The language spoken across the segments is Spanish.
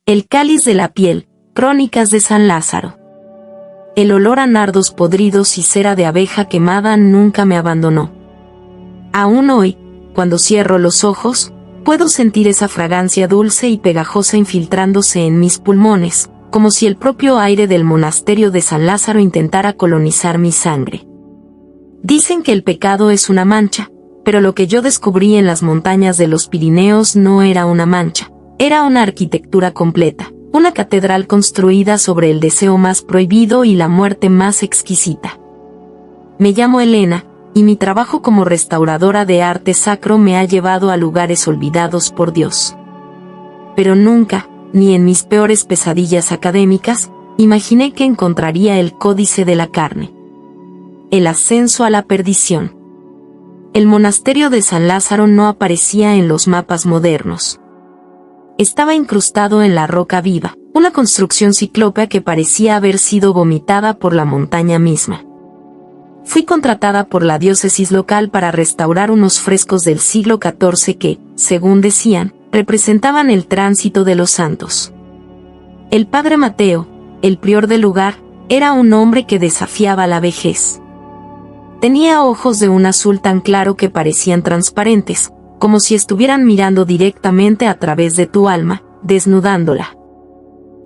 El cáliz de la piel, crónicas de San Lázaro. El olor a nardos podridos y cera de abeja quemada nunca me abandonó. Aún hoy, cuando cierro los ojos, puedo sentir esa fragancia dulce y pegajosa infiltrándose en mis pulmones, como si el propio aire del monasterio de San Lázaro intentara colonizar mi sangre. Dicen que el pecado es una mancha, pero lo que yo descubrí en las montañas de los Pirineos no era una mancha, era una arquitectura completa, una catedral construida sobre el deseo más prohibido y la muerte más exquisita. Me llamo Elena, y mi trabajo como restauradora de arte sacro me ha llevado a lugares olvidados por Dios. Pero nunca, ni en mis peores pesadillas académicas, imaginé que encontraría el códice de la carne. El ascenso a la perdición. El monasterio de San Lázaro no aparecía en los mapas modernos. Estaba incrustado en la roca viva, una construcción ciclópea que parecía haber sido vomitada por la montaña misma. Fui contratada por la diócesis local para restaurar unos frescos del siglo XIV que, según decían, representaban el tránsito de los santos. El padre Mateo, el prior del lugar, era un hombre que desafiaba la vejez. Tenía ojos de un azul tan claro que parecían transparentes, como si estuvieran mirando directamente a través de tu alma, desnudándola.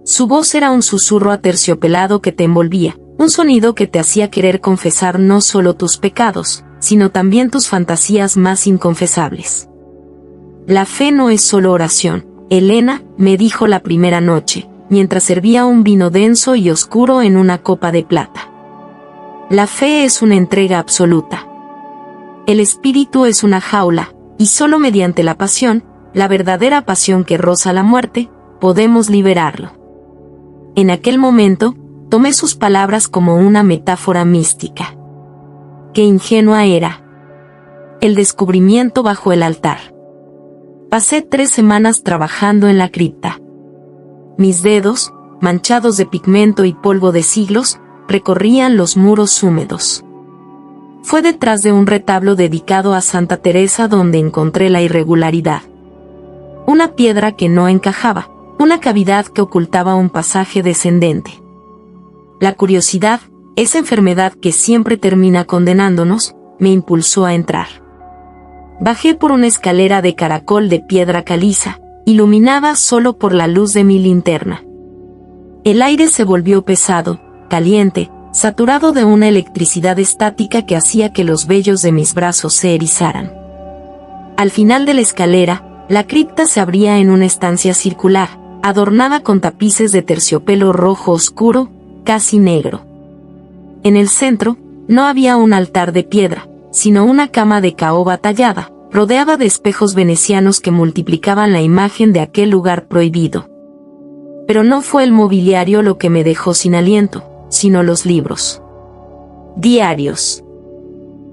Su voz era un susurro aterciopelado que te envolvía, un sonido que te hacía querer confesar no solo tus pecados, sino también tus fantasías más inconfesables. La fe no es solo oración, Elena, me dijo la primera noche, mientras servía un vino denso y oscuro en una copa de plata. La fe es una entrega absoluta. El espíritu es una jaula, y solo mediante la pasión, la verdadera pasión que roza la muerte, podemos liberarlo. En aquel momento, tomé sus palabras como una metáfora mística. ¡Qué ingenua era! El descubrimiento bajo el altar. Pasé 3 semanas trabajando en la cripta. Mis dedos, manchados de pigmento y polvo de siglos, recorrían los muros húmedos. Fue detrás de un retablo dedicado a Santa Teresa donde encontré la irregularidad. Una piedra que no encajaba, una cavidad que ocultaba un pasaje descendente. La curiosidad, esa enfermedad que siempre termina condenándonos, me impulsó a entrar. Bajé por una escalera de caracol de piedra caliza, iluminada solo por la luz de mi linterna. El aire se volvió pesado, caliente, saturado de una electricidad estática que hacía que los vellos de mis brazos se erizaran. Al final de la escalera, la cripta se abría en una estancia circular, adornada con tapices de terciopelo rojo oscuro, casi negro. En el centro, no había un altar de piedra, sino una cama de caoba tallada, rodeada de espejos venecianos que multiplicaban la imagen de aquel lugar prohibido. Pero no fue el mobiliario lo que me dejó sin aliento, sino los libros. Diarios.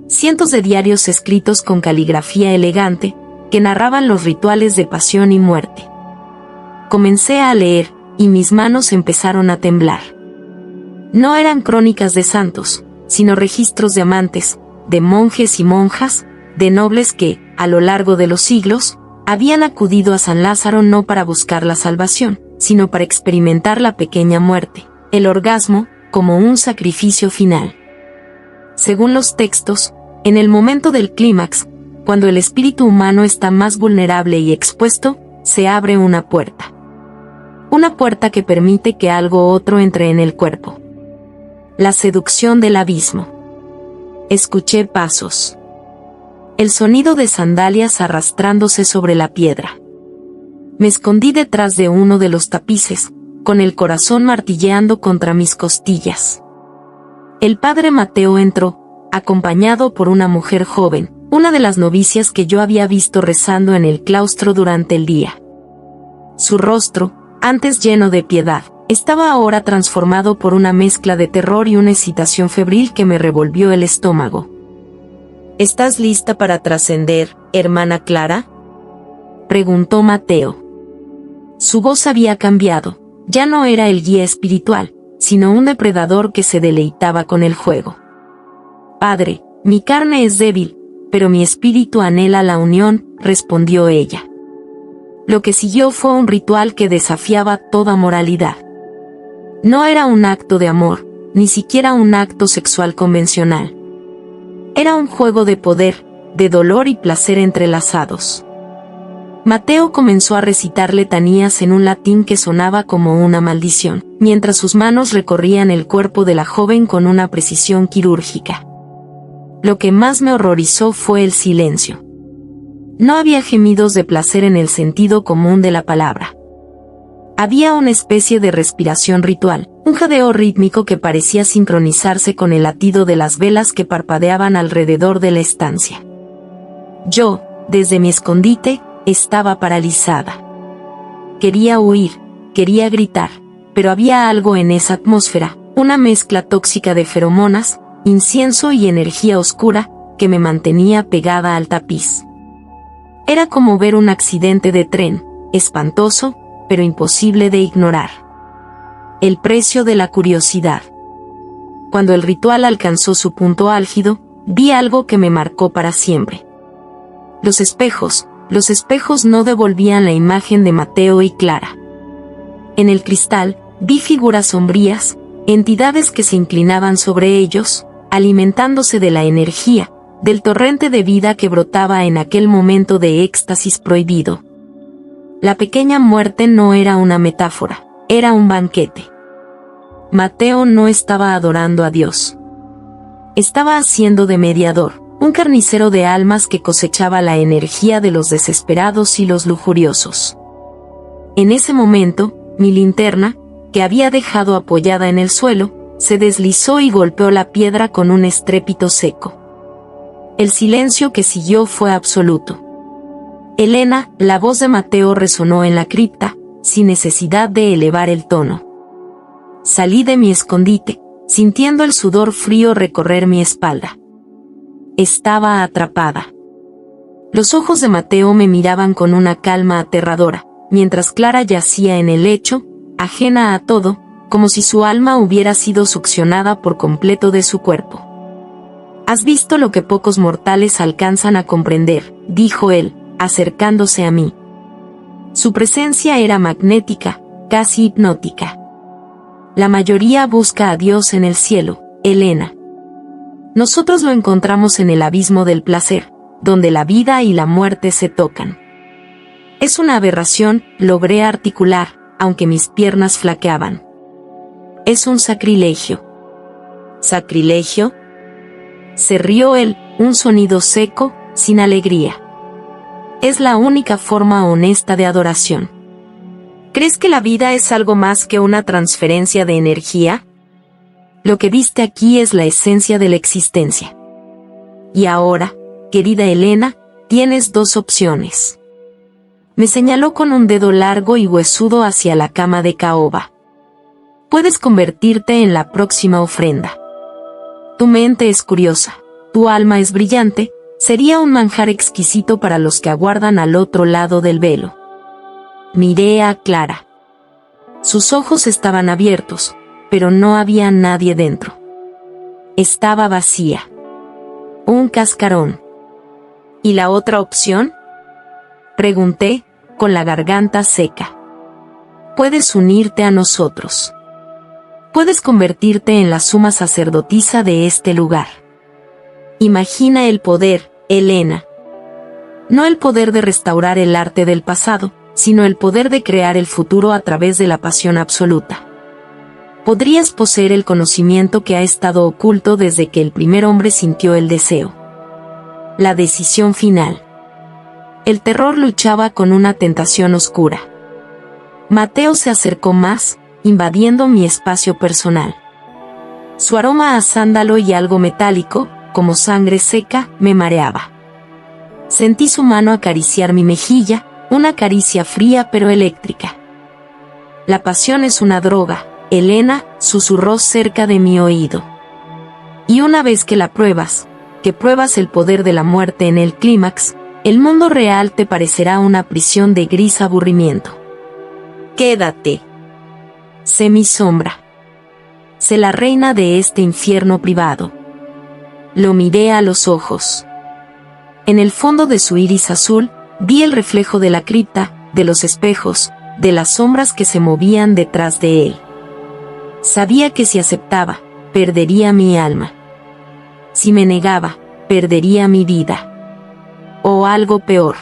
Cientos de diarios escritos con caligrafía elegante, que narraban los rituales de pasión y muerte. Comencé a leer, y mis manos empezaron a temblar. No eran crónicas de santos, sino registros de amantes, de monjes y monjas, de nobles que, a lo largo de los siglos, habían acudido a San Lázaro no para buscar la salvación, sino para experimentar la pequeña muerte, el orgasmo, como un sacrificio final. Según los textos, en el momento del clímax, cuando el espíritu humano está más vulnerable y expuesto, se abre una puerta. Una puerta que permite que algo otro entre en el cuerpo. La seducción del abismo. Escuché pasos. El sonido de sandalias arrastrándose sobre la piedra. Me escondí detrás de uno de los tapices, con el corazón martilleando contra mis costillas. El padre Mateo entró, acompañado por una mujer joven, una de las novicias que yo había visto rezando en el claustro durante el día. Su rostro, antes lleno de piedad, estaba ahora transformado por una mezcla de terror y una excitación febril que me revolvió el estómago. ¿Estás lista para trascender, hermana Clara?, preguntó Mateo. Su voz había cambiado. Ya no era el guía espiritual, sino un depredador que se deleitaba con el juego. Padre, mi carne es débil, pero mi espíritu anhela la unión, respondió ella. Lo que siguió fue un ritual que desafiaba toda moralidad. No era un acto de amor, ni siquiera un acto sexual convencional. Era un juego de poder, de dolor y placer entrelazados. Mateo comenzó a recitar letanías en un latín que sonaba como una maldición, mientras sus manos recorrían el cuerpo de la joven con una precisión quirúrgica. Lo que más me horrorizó fue el silencio. No había gemidos de placer en el sentido común de la palabra. Había una especie de respiración ritual, un jadeo rítmico que parecía sincronizarse con el latido de las velas que parpadeaban alrededor de la estancia. Yo, desde mi escondite, estaba paralizada. Quería huir, quería gritar, pero había algo en esa atmósfera, una mezcla tóxica de feromonas, incienso y energía oscura, que me mantenía pegada al tapiz. Era como ver un accidente de tren, espantoso, pero imposible de ignorar. El precio de la curiosidad. Cuando el ritual alcanzó su punto álgido, vi algo que me marcó para siempre. Los espejos no devolvían la imagen de Mateo y Clara. En el cristal, vi figuras sombrías, entidades que se inclinaban sobre ellos, alimentándose de la energía, del torrente de vida que brotaba en aquel momento de éxtasis prohibido. La pequeña muerte no era una metáfora, era un banquete. Mateo no estaba adorando a Dios. Estaba haciendo de mediador, un carnicero de almas que cosechaba la energía de los desesperados y los lujuriosos. En ese momento, mi linterna, que había dejado apoyada en el suelo, se deslizó y golpeó la piedra con un estrépito seco. El silencio que siguió fue absoluto. Elena, la voz de Mateo resonó en la cripta, sin necesidad de elevar el tono. Salí de mi escondite, sintiendo el sudor frío recorrer mi espalda. Estaba atrapada. Los ojos de Mateo me miraban con una calma aterradora, mientras Clara yacía en el lecho, ajena a todo, como si su alma hubiera sido succionada por completo de su cuerpo. «Has visto lo que pocos mortales alcanzan a comprender», dijo él, acercándose a mí. Su presencia era magnética, casi hipnótica. La mayoría busca a Dios en el cielo, Elena. Nosotros lo encontramos en el abismo del placer, donde la vida y la muerte se tocan. Es una aberración, logré articular, aunque mis piernas flaqueaban. Es un sacrilegio. ¿Sacrilegio? Se rió él, un sonido seco, sin alegría. Es la única forma honesta de adoración. ¿Crees que la vida es algo más que una transferencia de energía? Lo que viste aquí es la esencia de la existencia. Y ahora, querida Elena, tienes dos opciones. Me señaló con un dedo largo y huesudo hacia la cama de caoba. Puedes convertirte en la próxima ofrenda. Tu mente es curiosa, tu alma es brillante, sería un manjar exquisito para los que aguardan al otro lado del velo. Miré a Clara. Sus ojos estaban abiertos, pero no había nadie dentro. Estaba vacía. Un cascarón. ¿Y la otra opción?, pregunté, con la garganta seca. Puedes unirte a nosotros. Puedes convertirte en la suma sacerdotisa de este lugar. Imagina el poder, Elena. No el poder de restaurar el arte del pasado, sino el poder de crear el futuro a través de la pasión absoluta. Podrías poseer el conocimiento que ha estado oculto desde que el primer hombre sintió el deseo. La decisión final. El terror luchaba con una tentación oscura. Mateo se acercó más, invadiendo mi espacio personal. Su aroma a sándalo y algo metálico, como sangre seca, me mareaba. Sentí su mano acariciar mi mejilla, una caricia fría pero eléctrica. La pasión es una droga, Elena, susurró cerca de mi oído. Y una vez que la pruebas, que pruebas el poder de la muerte en el clímax, el mundo real te parecerá una prisión de gris aburrimiento. Quédate. Sé mi sombra. Sé la reina de este infierno privado. Lo miré a los ojos. En el fondo de su iris azul, vi el reflejo de la cripta, de los espejos, de las sombras que se movían detrás de él. Sabía que si aceptaba, perdería mi alma. Si me negaba, perdería mi vida. O algo peor.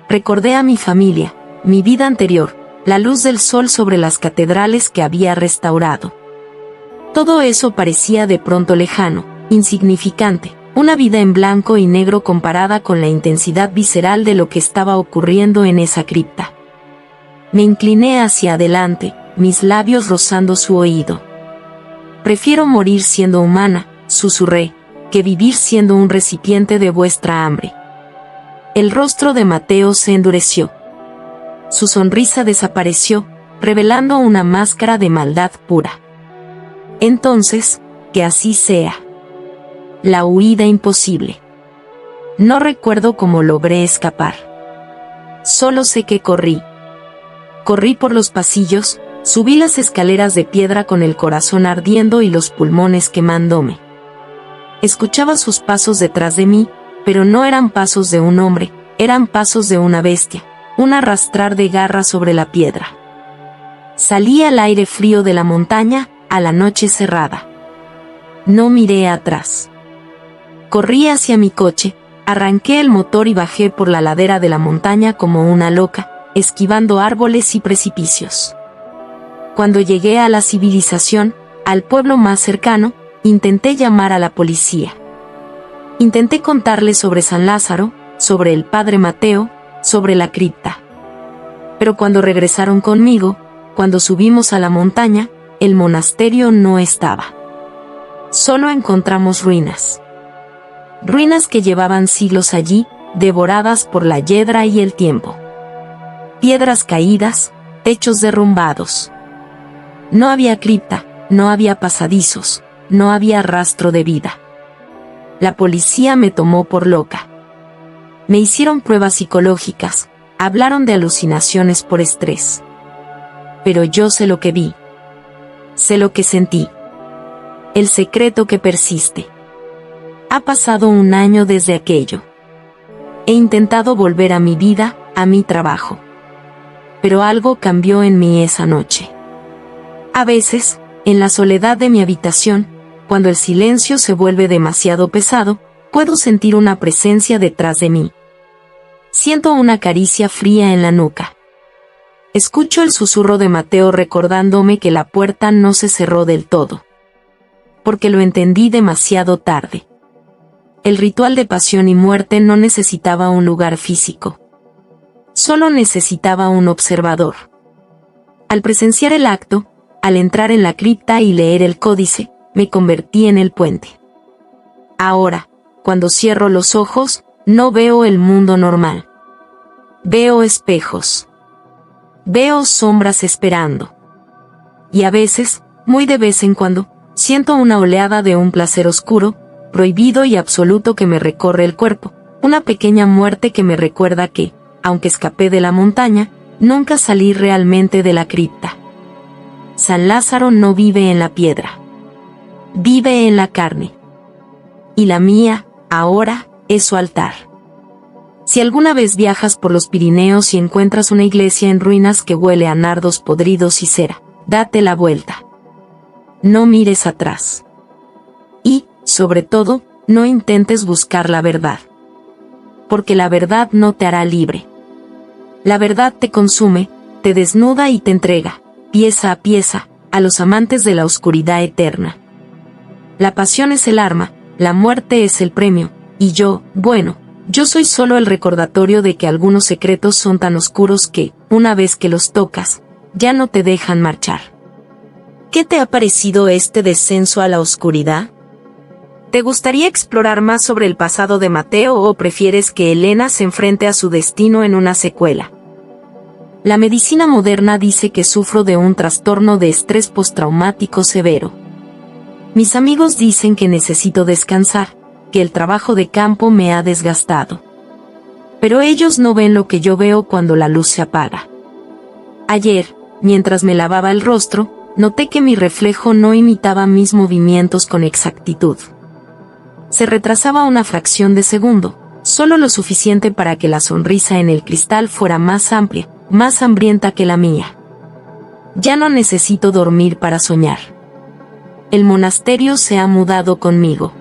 Recordé a mi familia, mi vida anterior, la luz del sol sobre las catedrales que había restaurado. Todo eso parecía de pronto lejano, insignificante, una vida en blanco y negro comparada con la intensidad visceral de lo que estaba ocurriendo en esa cripta. Me incliné hacia adelante, mis labios rozando su oído. Prefiero morir siendo humana, susurré, que vivir siendo un recipiente de vuestra hambre. El rostro de Mateo se endureció. Su sonrisa desapareció, revelando una máscara de maldad pura. Entonces, que así sea. La huida imposible. No recuerdo cómo logré escapar. Solo sé que corrí. Corrí por los pasillos, subí las escaleras de piedra con el corazón ardiendo y los pulmones quemándome. Escuchaba sus pasos detrás de mí, pero no eran pasos de un hombre, eran pasos de una bestia, un arrastrar de garras sobre la piedra. Salí al aire frío de la montaña, a la noche cerrada. No miré atrás. Corrí hacia mi coche, arranqué el motor y bajé por la ladera de la montaña como una loca, esquivando árboles y precipicios. Cuando llegué a la civilización, al pueblo más cercano, intenté llamar a la policía. Intenté contarles sobre San Lázaro, sobre el padre Mateo, sobre la cripta. Pero cuando regresaron conmigo, cuando subimos a la montaña, el monasterio no estaba. Solo encontramos ruinas. Ruinas que llevaban siglos allí, devoradas por la hiedra y el tiempo. Piedras caídas, techos derrumbados. No había cripta, no había pasadizos, no había rastro de vida. La policía me tomó por loca. Me hicieron pruebas psicológicas, hablaron de alucinaciones por estrés. Pero yo sé lo que vi. Sé lo que sentí. El secreto que persiste. Ha pasado un año desde aquello. He intentado volver a mi vida, a mi trabajo. Pero algo cambió en mí esa noche. A veces, en la soledad de mi habitación, cuando el silencio se vuelve demasiado pesado, puedo sentir una presencia detrás de mí. Siento una caricia fría en la nuca. Escucho el susurro de Mateo recordándome que la puerta no se cerró del todo. Porque lo entendí demasiado tarde. El ritual de pasión y muerte no necesitaba un lugar físico. Solo necesitaba un observador. Al presenciar el acto, al entrar en la cripta y leer el códice, me convertí en el puente. Ahora, cuando cierro los ojos, no veo el mundo normal. Veo espejos. Veo sombras esperando. Y a veces, muy de vez en cuando, siento una oleada de un placer oscuro, prohibido y absoluto que me recorre el cuerpo, una pequeña muerte que me recuerda que, aunque escapé de la montaña, nunca salí realmente de la cripta. San Lázaro no vive en la piedra. Vive en la carne. Y la mía, ahora, es su altar. Si alguna vez viajas por los Pirineos y encuentras una iglesia en ruinas que huele a nardos podridos y cera, date la vuelta. No mires atrás. Y, sobre todo, no intentes buscar la verdad. Porque la verdad no te hará libre. La verdad te consume, te desnuda y te entrega, pieza a pieza, a los amantes de la oscuridad eterna. La pasión es el arma, la muerte es el premio, y yo, bueno, yo soy solo el recordatorio de que algunos secretos son tan oscuros que, una vez que los tocas, ya no te dejan marchar. ¿Qué te ha parecido este descenso a la oscuridad? ¿Te gustaría explorar más sobre el pasado de Mateo o prefieres que Elena se enfrente a su destino en una secuela? La medicina moderna dice que sufro de un trastorno de estrés postraumático severo. Mis amigos dicen que necesito descansar, que el trabajo de campo me ha desgastado. Pero ellos no ven lo que yo veo cuando la luz se apaga. Ayer, mientras me lavaba el rostro, noté que mi reflejo no imitaba mis movimientos con exactitud. Se retrasaba una fracción de segundo, Solo lo suficiente para que la sonrisa en el cristal fuera más amplia, más hambrienta que la mía. Ya no necesito dormir para soñar. El monasterio se ha mudado conmigo.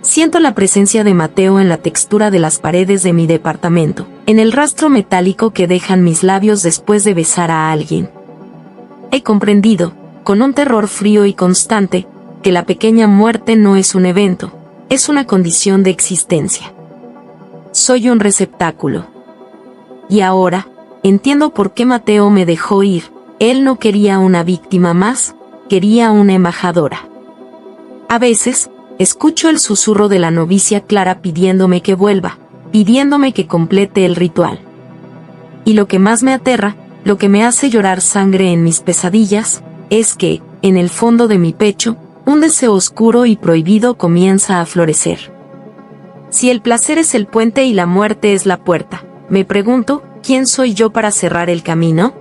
Siento la presencia de Mateo en la textura de las paredes de mi departamento, en el rastro metálico que dejan mis labios después de besar a alguien. He comprendido, con un terror frío y constante, que la pequeña muerte no es un evento, es una condición de existencia. Soy un receptáculo. Y ahora, entiendo por qué Mateo me dejó ir. Él no quería una víctima más, quería una embajadora. A veces, escucho el susurro de la novicia Clara pidiéndome que vuelva, pidiéndome que complete el ritual. Y lo que más me aterra, lo que me hace llorar sangre en mis pesadillas, es que, en el fondo de mi pecho, un deseo oscuro y prohibido comienza a florecer. Si el placer es el puente y la muerte es la puerta, me pregunto, ¿quién soy yo para cerrar el camino?